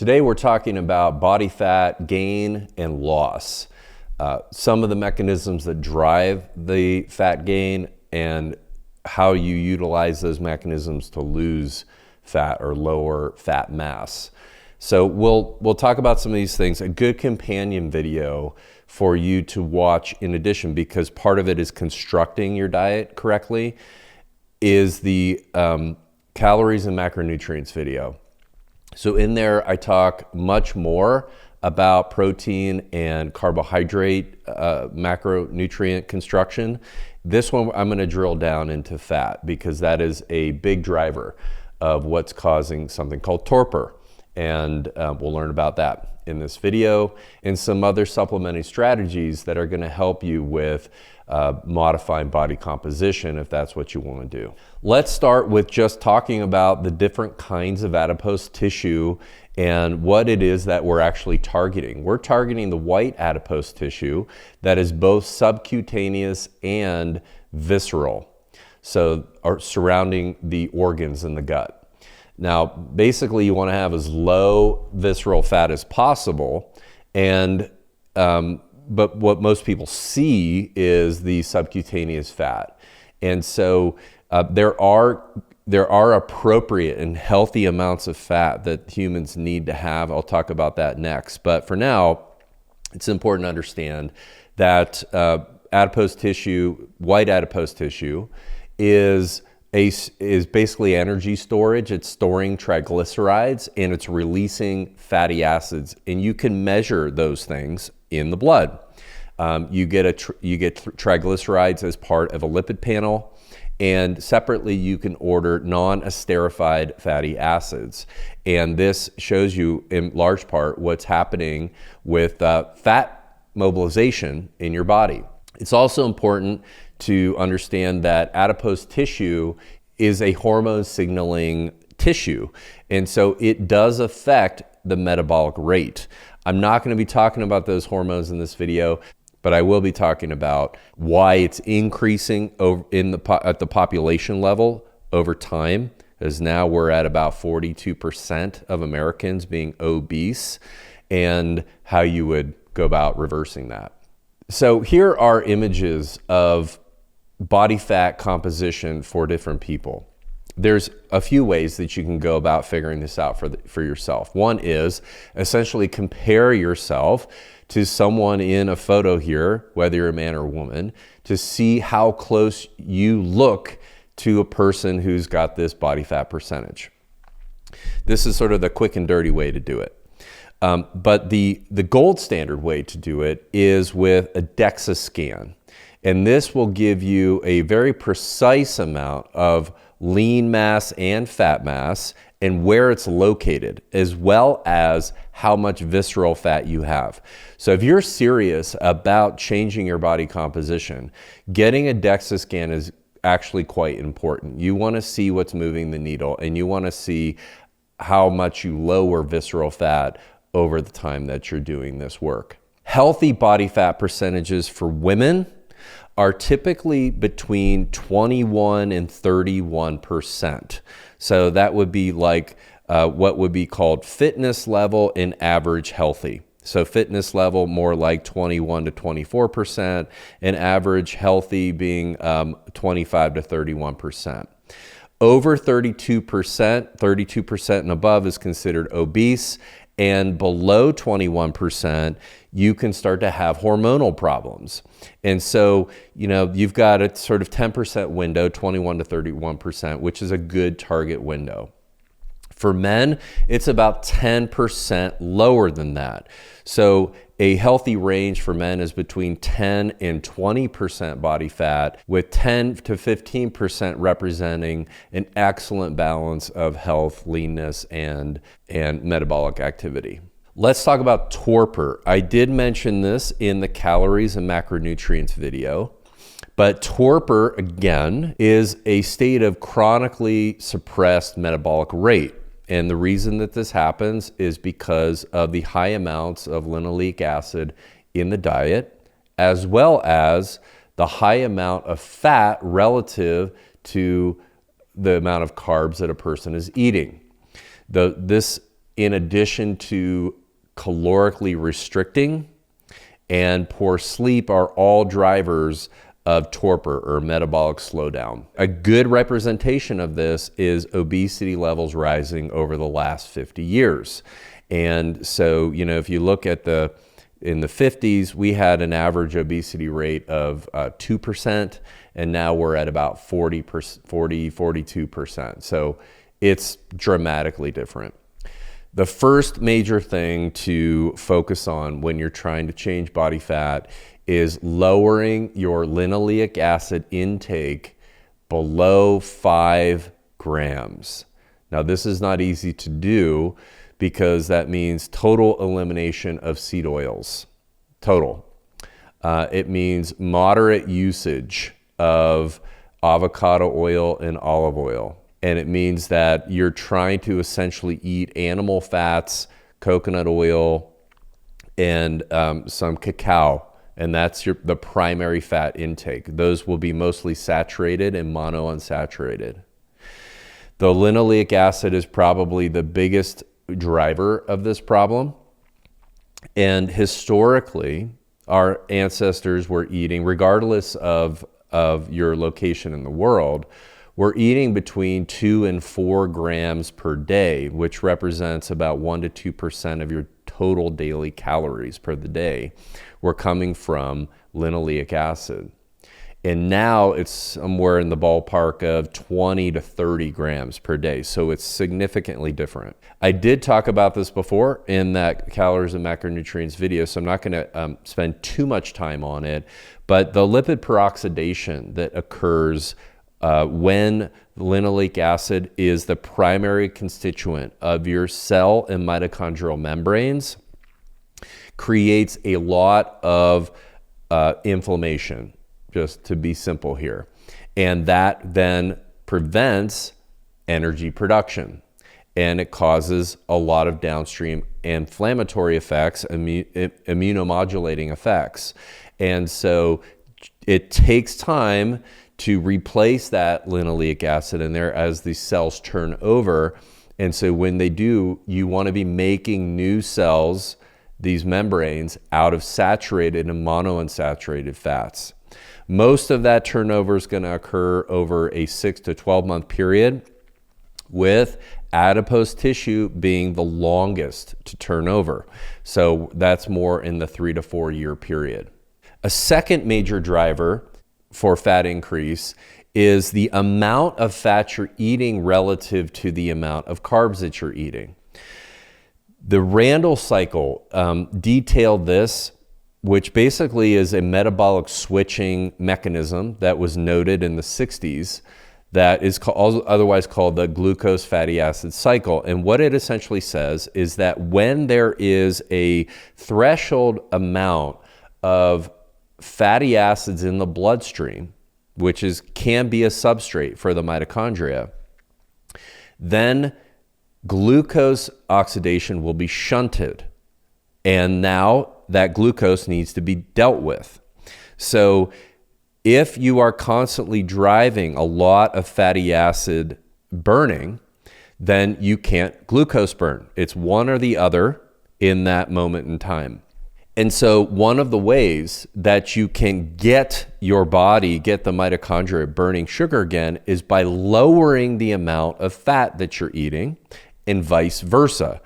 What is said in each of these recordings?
Today we're talking about body fat gain and loss. Some of the mechanisms that drive the fat gain and how you utilize those mechanisms to lose fat or lower fat mass. So we'll talk about some of these things. A good companion video for you to watch in addition, because part of it is constructing your diet correctly, is the calories and macronutrients video. So in there, I talk much more about protein and carbohydrate macronutrient construction. This one, I'm gonna drill down into fat because that is a big driver of what's causing something called torpor. And we'll learn about that in this video and some other supplementing strategies that are gonna help you with modifying body composition if that's what you want to do. Let's start with just talking about the different kinds of adipose tissue and what it is that we're actually targeting. We're targeting the white adipose tissue that is both subcutaneous and visceral, so are surrounding the organs in the gut. Now, basically you want to have as low visceral fat as possible, and but what most people see is the subcutaneous fat. And so there are appropriate and healthy amounts of fat that humans need to have. I'll talk about that next. But for now, it's important to understand that adipose tissue, white adipose tissue, is basically energy storage. It's storing triglycerides and it's releasing fatty acids. And you can measure those things in the blood. You get triglycerides as part of a lipid panel, and separately you can order non-esterified fatty acids. And this shows you in large part what's happening with fat mobilization in your body. It's also important to understand that adipose tissue is a hormone signaling tissue, and so it does affect the metabolic rate. I'm not going to be talking about those hormones in this video, but I will be talking about why it's increasing at the population level over time, as now we're at about 42% of Americans being obese, and how you would go about reversing that. So here are images of body fat composition for different people. There's a few ways that you can go about figuring this out for yourself. One is essentially compare yourself to someone in a photo here, whether you're a man or a woman, to see how close you look to a person who's got this body fat percentage. This is sort of the quick and dirty way to do it. But the gold standard way to do it is with a DEXA scan. And this will give you a very precise amount of lean mass and fat mass and where it's located, as well as how much visceral fat you have. So if you're serious about changing your body composition, getting a DEXA scan is actually quite important. You want to see what's moving the needle, and you want to see how much you lower visceral fat over the time that you're doing this work. Healthy body fat percentages for women are typically between 21 and 31%. So that would be like what would be called fitness level and average healthy. So fitness level more like 21 to 24%, and average healthy being 25 to 31%. Over 32% and above is considered obese, and below 21%, you can start to have hormonal problems. And so, you've got a sort of 10% window, 21 to 31%, which is a good target window. For men, it's about 10% lower than that. So a healthy range for men is between 10 and 20% body fat, with 10 to 15% representing an excellent balance of health, leanness, and metabolic activity. Let's talk about torpor. I did mention this in the calories and macronutrients video, but torpor, again, is a state of chronically suppressed metabolic rate. And the reason that this happens is because of the high amounts of linoleic acid in the diet, as well as the high amount of fat relative to the amount of carbs that a person is eating. This in addition to calorically restricting and poor sleep, are all drivers of torpor or metabolic slowdown. A good representation of this is obesity levels rising over the last 50 years. And so, if you look at in the 50s, we had an average obesity rate of 2%, and now we're at about 42%. So it's dramatically different. The first major thing to focus on when you're trying to change body fat is lowering your linoleic acid intake below 5 grams. Now, this is not easy to do because that means total elimination of seed oils. Total. It means moderate usage of avocado oil and olive oil. And it means that you're trying to essentially eat animal fats, coconut oil, and some cacao. And that's the primary fat intake. Those will be mostly saturated and monounsaturated. The linoleic acid is probably the biggest driver of this problem. And historically, our ancestors were eating, regardless of your location in the world, were eating between 2 and 4 grams per day, which represents about 1 to 2% of your total daily calories per the day, were coming from linoleic acid. And now it's somewhere in the ballpark of 20 to 30 grams per day. So it's significantly different. I did talk about this before in that calories and macronutrients video, so I'm not going to spend too much time on it. But the lipid peroxidation that occurs when linoleic acid is the primary constituent of your cell and mitochondrial membranes creates a lot of inflammation, just to be simple here. And that then prevents energy production. And it causes a lot of downstream inflammatory effects, immunomodulating effects. And so it takes time to replace that linoleic acid in there as the cells turn over. And so when they do, you want to be making new cells, these membranes, out of saturated and monounsaturated fats. Most of that turnover is going to occur over a 6 to 12 month period, with adipose tissue being the longest to turn over. So that's more in the 3 to 4 year period. A second major driver for fat increase is the amount of fat you're eating relative to the amount of carbs that you're eating. The Randle cycle detailed this, which basically is a metabolic switching mechanism that was noted in the 60s that is otherwise called the glucose fatty acid cycle. And what it essentially says is that when there is a threshold amount of fatty acids in the bloodstream, which can be a substrate for the mitochondria, then glucose oxidation will be shunted. And now that glucose needs to be dealt with. So if you are constantly driving a lot of fatty acid burning, then you can't glucose burn. It's one or the other in that moment in time. And so one of the ways that you can get your body, get the mitochondria burning sugar again, is by lowering the amount of fat that you're eating, and vice versa.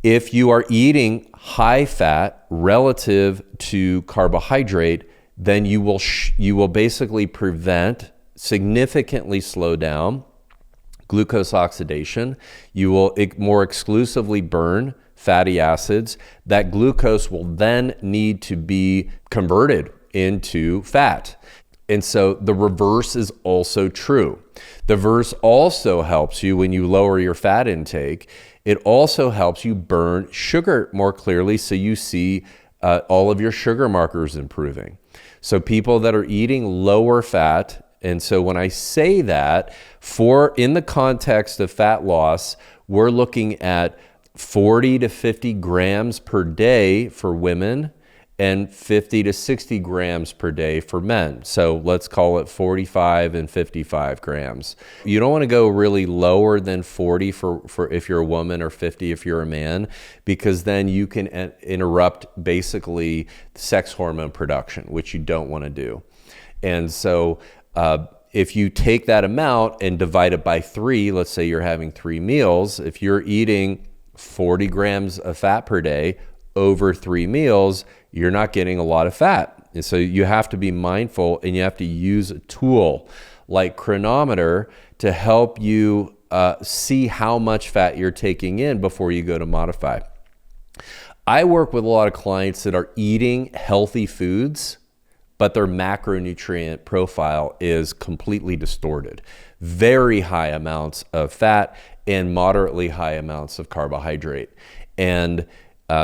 If you are eating high fat relative to carbohydrate, then you will basically significantly slow down glucose oxidation. You will more exclusively burn fatty acids. That glucose will then need to be converted into fat. And so the reverse is also true. The reverse also helps you when you lower your fat intake. It also helps you burn sugar more clearly, so you see all of your sugar markers improving. So people that are eating lower fat, and so when I say that, in the context of fat loss, we're looking at 40 to 50 grams per day for women and 50 to 60 grams per day for men. So let's call it 45 and 55 grams. You don't want to go really lower than 40 for if you're a woman, or 50 if you're a man, because then you can interrupt basically sex hormone production, which you don't want to do. And so if you take that amount and divide it by 3, let's say you're having 3 meals, if you're eating 40 grams of fat per day over 3 meals, you're not getting a lot of fat. And so you have to be mindful, and you have to use a tool like Chronometer to help you see how much fat you're taking in before you go to modify. I work with a lot of clients that are eating healthy foods, but their macronutrient profile is completely distorted. Very high amounts of fat and moderately high amounts of carbohydrate. And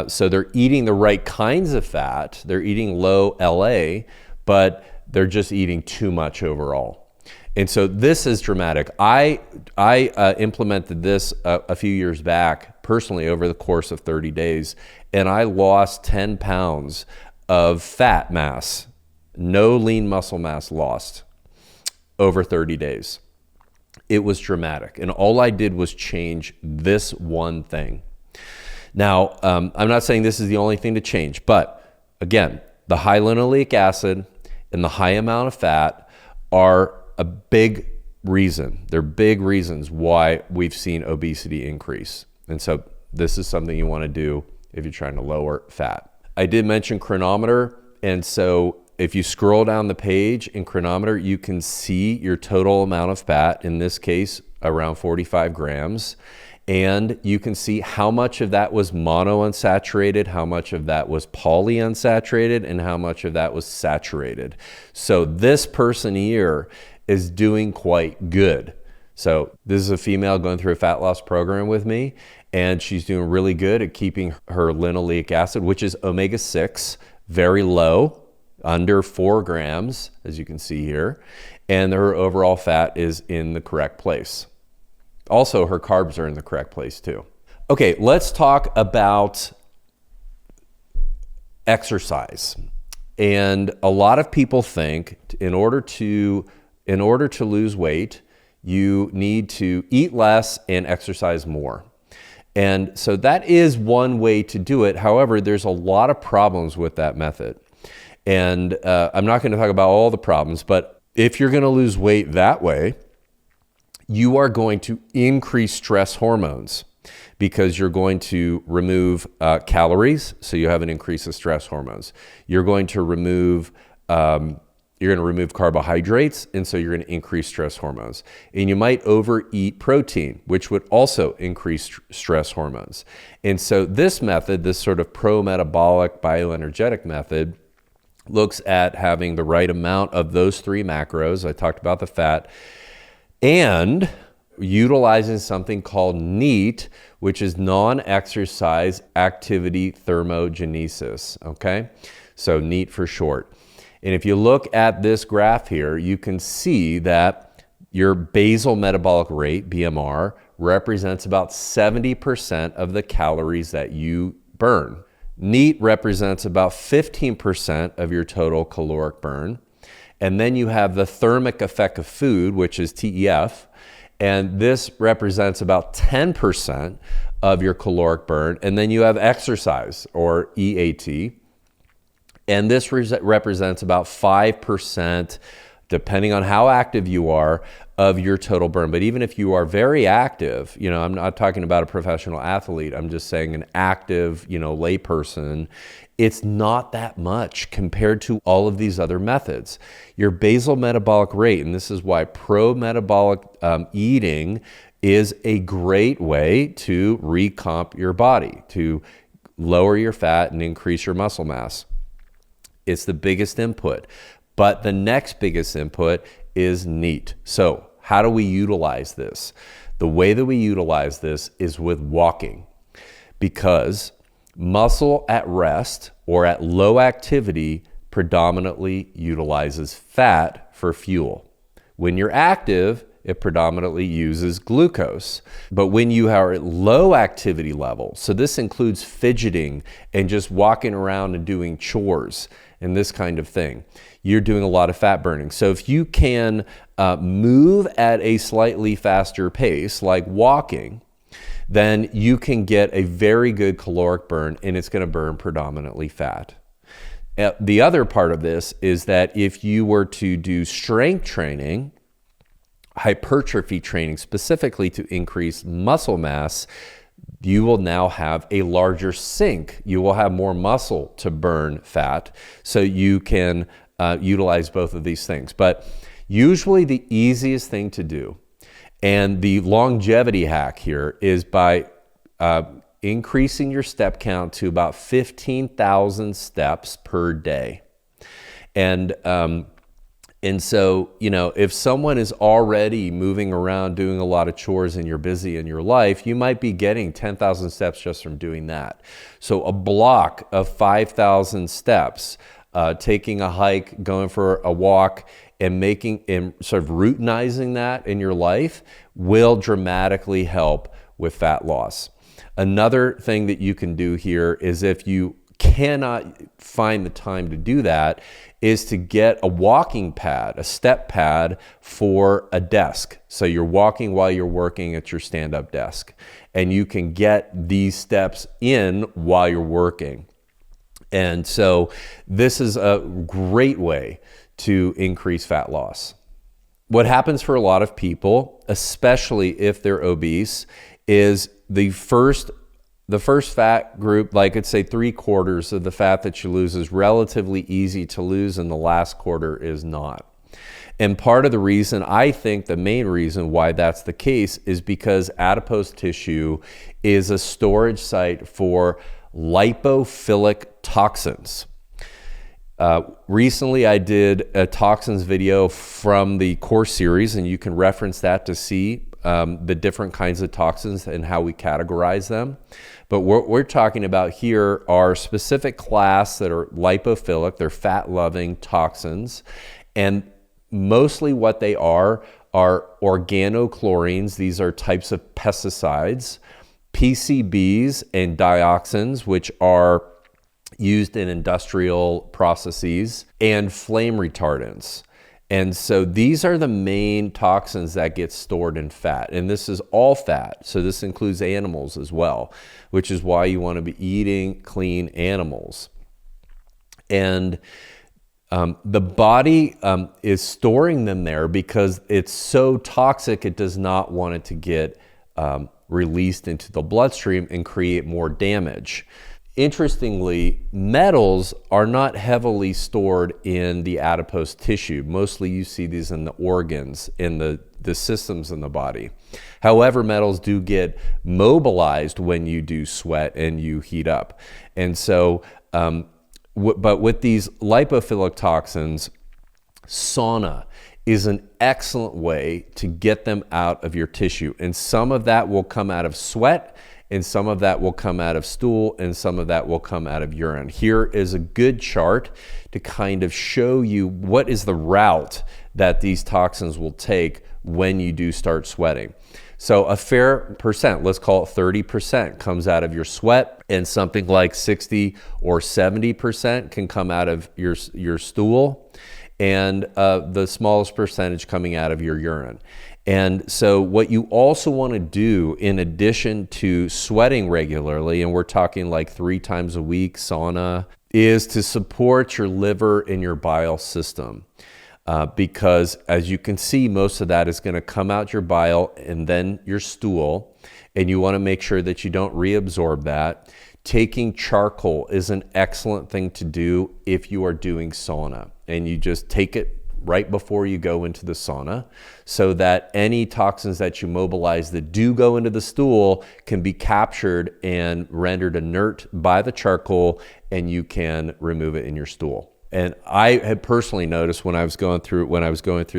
so they're eating the right kinds of fat. They're eating low LA, but they're just eating too much overall. And so this is dramatic. I implemented this a few years back personally over the course of 30 days, and I lost 10 pounds of fat mass. No lean muscle mass lost over 30 days. It was dramatic. And all I did was change this one thing. Now, I'm not saying this is the only thing to change, but again, the high linoleic acid and the high amount of fat are a big reason. They're big reasons why we've seen obesity increase. And so this is something you want to do if you're trying to lower fat. I did mention Chronometer. And so if you scroll down the page in Chronometer, you can see your total amount of fat, in this case, around 45 grams. And you can see how much of that was monounsaturated, how much of that was polyunsaturated, and how much of that was saturated. So this person here is doing quite good. So this is a female going through a fat loss program with me, and she's doing really good at keeping her linoleic acid, which is omega-6, very low, under 4 grams, as you can see here, and her overall fat is in the correct place. Also, her carbs are in the correct place too. Okay, let's talk about exercise. And a lot of people think in order to lose weight, you need to eat less and exercise more. And so that is one way to do it. However, there's a lot of problems with that method. And I'm not going to talk about all the problems, but if you're going to lose weight that way, you are going to increase stress hormones because you're going to remove calories, so you have an increase of stress hormones. You're going to remove carbohydrates, and so you're going to increase stress hormones. And you might overeat protein, which would also increase stress hormones. And so this method, this sort of pro-metabolic bioenergetic method, looks at having the right amount of those 3 macros. I talked about the fat, and utilizing something called NEAT, which is non-exercise activity thermogenesis, okay? So NEAT for short. And if you look at this graph here, you can see that your basal metabolic rate, BMR, represents about 70% of the calories that you burn. NEAT represents about 15% of your total caloric burn. And then you have the thermic effect of food, which is TEF, and this represents about 10% of your caloric burn. And then you have exercise, or EAT, and this represents about 5%, depending on how active you are, of your total burn. But even if you are very active, I'm not talking about a professional athlete, I'm just saying an active, layperson, it's not that much compared to all of these other methods. Your basal metabolic rate, and this is why pro-metabolic eating is a great way to recomp your body, to lower your fat and increase your muscle mass. It's the biggest input. But the next biggest input is NEAT. So how do we utilize this? The way that we utilize this is with walking, because muscle at rest or at low activity predominantly utilizes fat for fuel. When you're active, it predominantly uses glucose. But when you are at low activity level, so this includes fidgeting and just walking around and doing chores and this kind of thing, you're doing a lot of fat burning. So if you can move at a slightly faster pace, like walking, then you can get a very good caloric burn, and it's going to burn predominantly fat. The other part of this is that if you were to do strength training, hypertrophy training specifically to increase muscle mass, you will now have a larger sink. You will have more muscle to burn fat, so you can utilize both of these things. But usually the easiest thing to do, and the longevity hack here, is by increasing your step count to about 15,000 steps per day. And so, you know, if someone is already moving around doing a lot of chores and you're busy in your life, you might be getting 10,000 steps just from doing that. So a block of 5,000 steps, taking a hike, going for a walk, and sort of routinizing that in your life will dramatically help with fat loss. Another thing that you can do here is, if you cannot find the time to do that, is to get a walking pad, a step pad for a desk. So you're walking while you're working at your stand-up desk, and you can get these steps in while you're working. And so this is a great way to increase fat loss. What happens for a lot of people, especially if they're obese, is the first fat group, like I'd say 3/4 of the fat that you lose, is relatively easy to lose, and the last quarter is not. And part of the reason, I think the main reason why that's the case, is because adipose tissue is a storage site for lipophilic toxins. Recently, I did a toxins video from the course series, and you can reference that to see the different kinds of toxins and how we categorize them. But what we're talking about here are specific class that are lipophilic. They're fat-loving toxins. And mostly what they are organochlorines. These are types of pesticides, PCBs and dioxins, which are used in industrial processes, and flame retardants. And so these are the main toxins that get stored in fat. And this is all fat. So this includes animals as well, which is why you want to be eating clean animals. And the body is storing them there because it's so toxic, it does not want it to get released into the bloodstream and create more damage. Interestingly, metals are not heavily stored in the adipose tissue. Mostly you see these in the organs, in the systems in the body. However, metals do get mobilized when you do sweat and you heat up. And so, but with these lipophilic toxins, sauna is an excellent way to get them out of your tissue. And some of that will come out of sweat, and some of that will come out of stool, and some of that will come out of urine. Here is a good chart to kind of show you what is the route that these toxins will take when you do start sweating. So a fair percent, let's call it 30%, comes out of your sweat, and something like 60 or 70% can come out of your stool, and the smallest percentage coming out of your urine. And so what you also want to do, in addition to sweating regularly, and we're talking like 3 times a week sauna, is to support your liver and your bile system. Because as you can see, most of that is going to come out your bile and then your stool, and you want to make sure that you don't reabsorb that. Taking charcoal is an excellent thing to do if you are doing sauna, and you just take it right before you go into the sauna, so that any toxins that you mobilize that do go into the stool can be captured and rendered inert by the charcoal, and you can remove it in your stool. And I had personally noticed when I was going through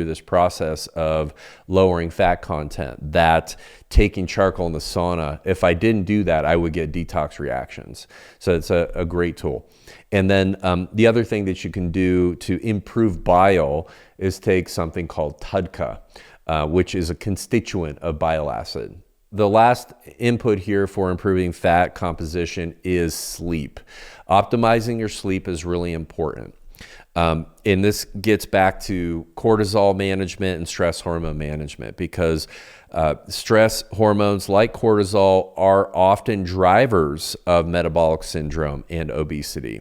this process of lowering fat content, that taking charcoal in the sauna, if I didn't do that, I would get detox reactions. So it's a great tool. And then the other thing that you can do to improve bile is take something called TUDCA. which is a constituent of bile acid. The last input here for improving fat composition is sleep. Optimizing your sleep is really important. And this gets back to cortisol management and stress hormone management, because stress hormones like cortisol are often drivers of metabolic syndrome and obesity.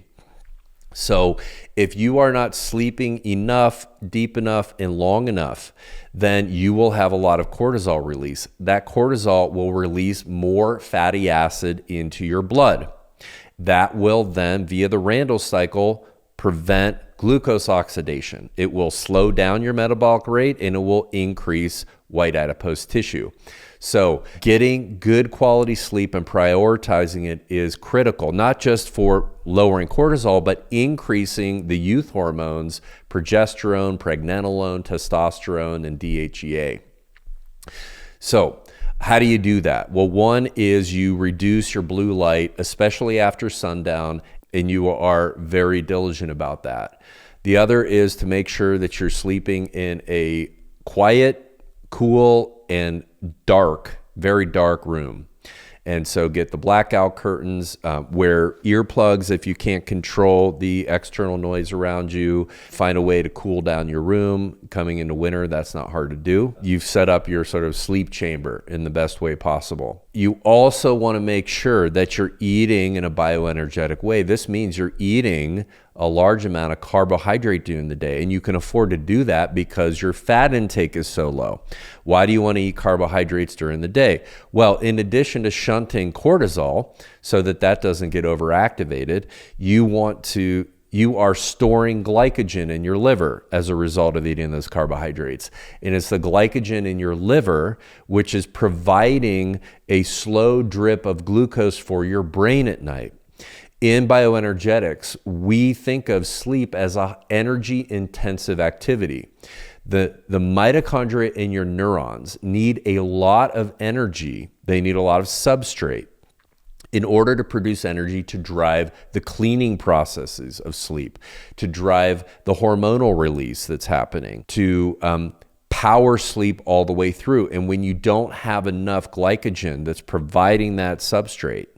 So if you are not sleeping enough, deep enough, and long enough, then you will have a lot of cortisol release. That cortisol will release more fatty acid into your blood. That will then, via the Randle cycle, prevent glucose oxidation. It will slow down your metabolic rate and it will increase white adipose tissue. So getting good quality sleep and prioritizing it is critical, not just for lowering cortisol, but increasing the youth hormones, progesterone, pregnenolone, testosterone, and DHEA. So how do you do that? Well, one is you reduce your blue light, especially after sundown, and you are very diligent about that. The other is to make sure that you're sleeping in a quiet, cool, and dark, very dark room. And so get the blackout curtains, wear earplugs if you can't control the external noise around you. Find a way to cool down your room. Coming into winter, that's not hard to do. You've set up your sort of sleep chamber in the best way possible. You also want to make sure that you're eating in a bioenergetic way. This means you're eating a large amount of carbohydrate during the day, and you can afford to do that because your fat intake is so low. Why do you want to eat carbohydrates during the day? Well, in addition to shunting cortisol so that that doesn't get overactivated, you are storing glycogen in your liver as a result of eating those carbohydrates. And it's the glycogen in your liver which is providing a slow drip of glucose for your brain at night. In bioenergetics, we think of sleep as an energy-intensive activity. The mitochondria in your neurons need a lot of energy. They need a lot of substrate in order to produce energy to drive the cleaning processes of sleep, to drive the hormonal release that's happening, to power sleep all the way through. And when you don't have enough glycogen that's providing that substrate,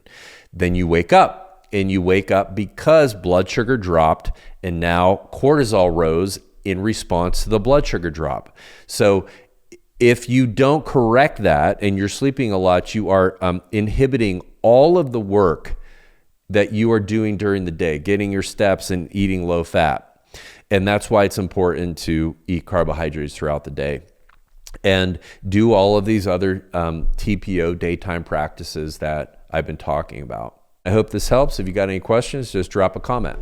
then you wake up. And you wake up because blood sugar dropped and now cortisol rose in response to the blood sugar drop. So if you don't correct that and you're sleeping a lot, you are inhibiting all of the work that you are doing during the day, getting your steps and eating low fat. And that's why it's important to eat carbohydrates throughout the day and do all of these other TPO daytime practices that I've been talking about. I hope this helps. If you got any questions, just drop a comment.